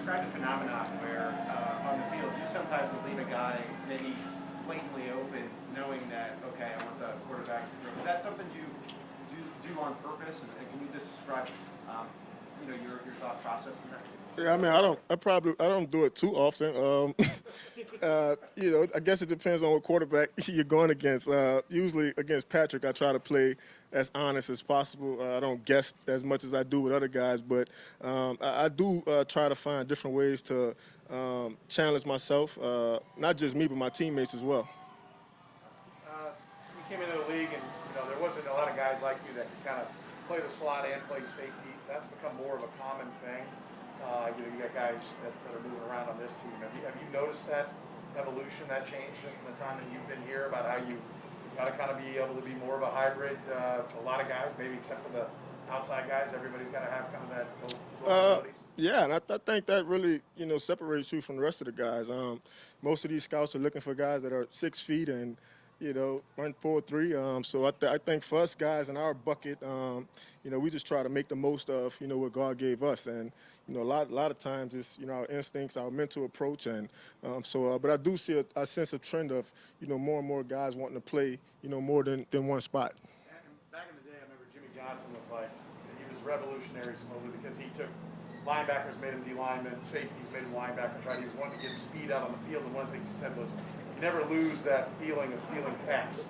describe the phenomenon where on the field you sometimes will leave a guy maybe blatantly open, knowing that okay, I want the quarterback to throw. Is that something you do on purpose? And can you just describe, your thought process in that? Yeah, I mean, I don't do it too often. I guess it depends on what quarterback you're going against. Usually against Patrick, I try to play as honest as possible. I don't guess as much as I do with other guys, but I do try to find different ways to challenge myself, not just me, but my teammates as well. You came into the league, and there wasn't a lot of guys like you that could kind of play the slot and play safety. That's become more of a common thing. You got guys that are moving around on this team. Have you noticed that evolution, that change just in the time that you've been here about how you got to kind of be able to be more of a hybrid? A lot of guys, maybe except for the outside guys, everybody's got to have kind of that those abilities. Yeah, and I think that really, separates you from the rest of the guys. Most of these scouts are looking for guys that are 6 feet and, run 4.3. So I think for us guys in our bucket, we just try to make the most of, what God gave us. And, a lot of times it's, our instincts, our mental approach. And but I do see I sense a trend of, more and more guys wanting to play, more than one spot. And back in the day, I remember Jimmy Johnson was like, he was revolutionary supposedly because he took linebackers, made them D linemen, safeties, made them linebackers, right? He was wanting to get speed out on the field, and one of the things he said was, you never lose that feeling of feeling fast,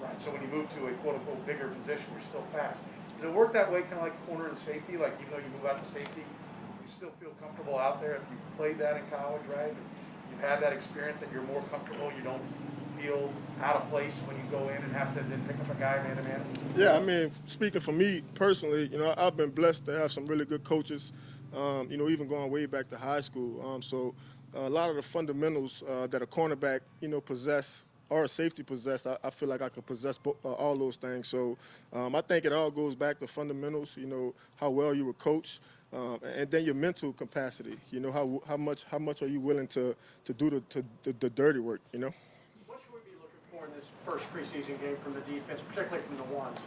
right? So when you move to a quote-unquote bigger position, you're still fast. Does it work that way, kind of like corner and safety? Like even though you move out to safety, you still feel comfortable out there? If you played that in college, right? You've had that experience that you're more comfortable, you don't feel out of place when you go in and have to then pick up a guy man-to-man? Yeah, I mean, speaking for me personally, I've been blessed to have some really good coaches, even going way back to high school. So a lot of the fundamentals that a cornerback, possess or a safety possess, I feel like I could possess all those things. So I think it all goes back to fundamentals, how well you were coached, and then your mental capacity, how much are you willing to do the dirty work, What should we be looking for in this first preseason game from the defense, particularly from the ones?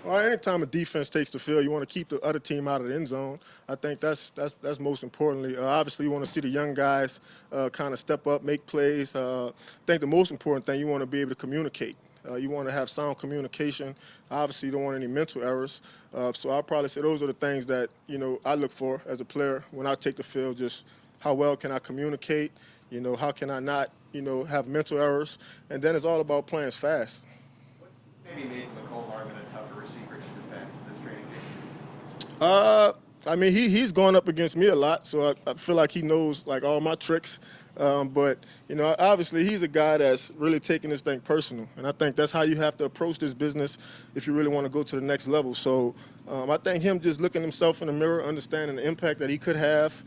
Well, anytime a defense takes the field, you want to keep the other team out of the end zone. I think that's most importantly. Obviously, you want to see the young guys kind of step up, make plays. I think the most important thing, you want to be able to communicate. You want to have sound communication. Obviously, you don't want any mental errors. So I'll probably say those are the things that, I look for as a player when I take the field. Just how well can I communicate? How can I not, have mental errors? And then it's all about playing fast. What's maybe made McCole Hardman a tougher receiver to defend this training game? I mean, he's going up against me a lot, so I feel like he knows like all my tricks. But obviously he's a guy that's really taking this thing personal, and I think that's how you have to approach this business if you really want to go to the next level. So I think him just looking himself in the mirror, understanding the impact that he could have,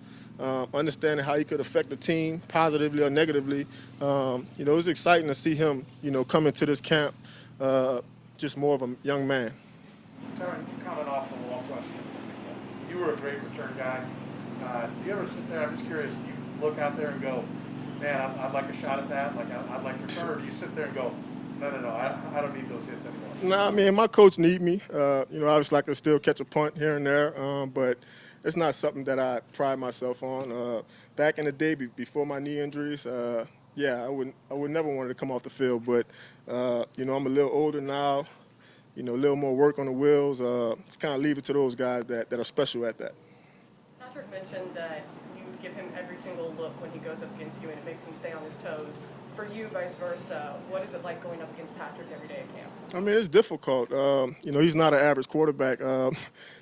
understanding how he could affect the team positively or negatively. It's exciting to see him, come into this camp just more of a young man. Tyrann, comment off the wall question. You were a great return guy. Do you ever sit there, I'm just curious, do you look out there and go, man, I'd like a shot at that, like I'd like to return, or do you sit there and go, no, I don't need those hits anymore? Nah, I mean, my coach need me. Obviously I can still catch a punt here and there, but it's not something that I pride myself on. Back in the day, before my knee injuries, I would never want to come off the field, but I'm a little older now. A little more work on the wheels. Just kind of leave it to those guys that are special at that. Patrick mentioned that you give him every single look when he goes up against you, and it makes him stay on his toes. For you, vice versa, what is it like going up against Patrick every day at camp? I mean, it's difficult. He's not an average quarterback.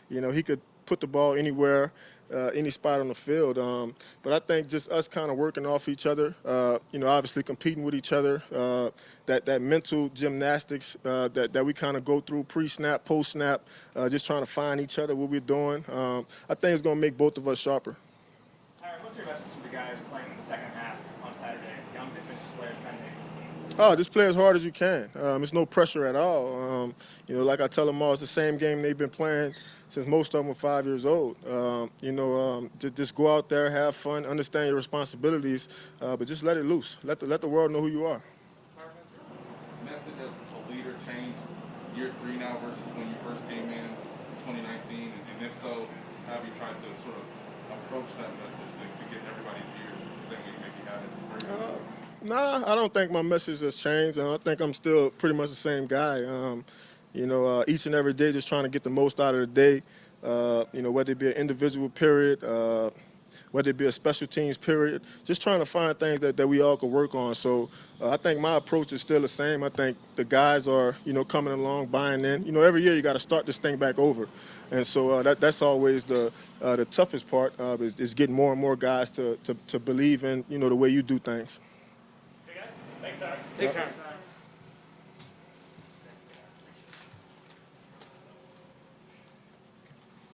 He could put the ball anywhere, any spot on the field. But I think just us kind of working off each other, obviously competing with each other, that mental gymnastics that we kind of go through pre-snap, post-snap, just trying to find each other, what we're doing. I think it's going to make both of us sharper. Tyrann, what's your message to the guys playing in the second half on Saturday? Young defensive players trying to make this team. Oh, just play as hard as you can. It's no pressure at all. Like I tell them all, it's the same game they've been playing since most of them were 5 years old. Just go out there, have fun, understand your responsibilities, but just let it loose. Let the world know who you are. Message as a leader changed year 3 now versus when you first came in 2019, and if so, how have you tried to sort of approach that message to get everyone same way you maybe had it? Or Nah, I don't think my message has changed. I think I'm still pretty much the same guy. Each and every day just trying to get the most out of the day, whether it be an individual period, whether it be a special teams period, just trying to find things that we all can work on. So I think my approach is still the same. I think the guys are, coming along, buying in. Every year you got to start this thing back over. And so that's always the toughest part is getting more and more guys to believe in, the way you do things. Hey guys, thanks, Tyrann. Take care.